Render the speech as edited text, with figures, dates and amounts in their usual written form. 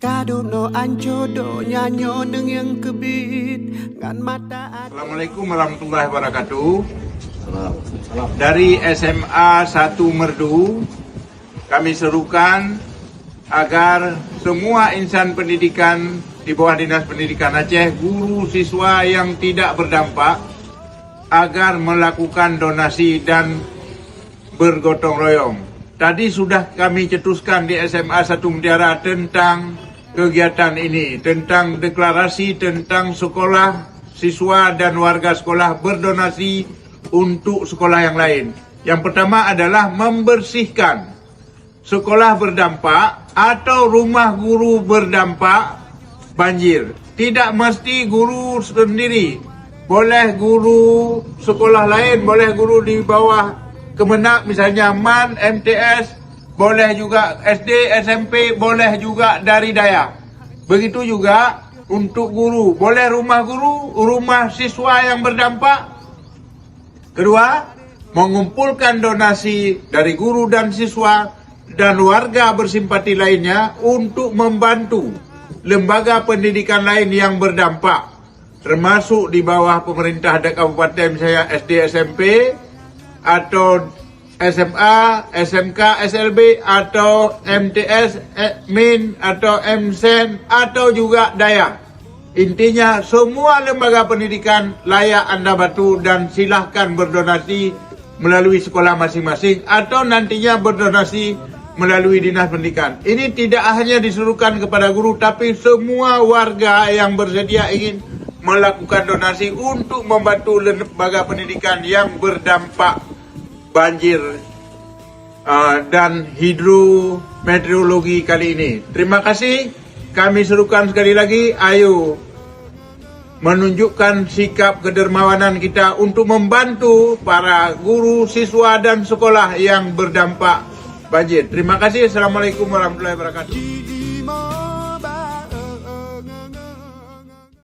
Sadono anjodo nyanyo neng yang kebit ngan mata. Assalamualaikum warahmatullahi wabarakatuh. Dari SMA 1 Merdu kami serukan agar semua insan pendidikan di bawah Dinas Pendidikan Aceh, guru siswa yang tidak berdampak, agar melakukan donasi dan bergotong royong. Tadi sudah kami cetuskan di SMA 1 Mutiara tentang kegiatan ini, tentang deklarasi tentang sekolah, siswa dan warga sekolah berdonasi untuk sekolah yang lain. Yang pertama adalah membersihkan sekolah berdampak atau rumah guru berdampak banjir. Tidak mesti guru sendiri, boleh guru sekolah lain, boleh guru di bawah Kemenak, misalnya MAN, MTS, boleh juga SD, SMP, boleh juga dari Dayak. Begitu juga untuk guru, boleh rumah guru, rumah siswa yang berdampak. Kedua, mengumpulkan donasi dari guru dan siswa dan warga bersimpati lainnya untuk membantu lembaga pendidikan lain yang berdampak, termasuk di bawah pemerintah kabupaten misalnya SD, SMP, atau SMA, SMK, SLB, atau MTS, MIN, atau MSEN, atau juga Dayak. Intinya semua lembaga pendidikan layak Anda bantu dan silahkan berdonasi melalui sekolah masing-masing atau nantinya berdonasi melalui Dinas Pendidikan. Ini tidak hanya disuruhkan kepada guru, tapi semua warga yang bersedia ingin melakukan donasi untuk membantu lembaga pendidikan yang berdampak banjir dan hidrometeorologi kali ini. Terima kasih. Kami serukan sekali lagi, ayo menunjukkan sikap kedermawanan kita untuk membantu para guru, siswa, dan sekolah yang berdampak banjir. Terima kasih. Assalamualaikum warahmatullahi wabarakatuh.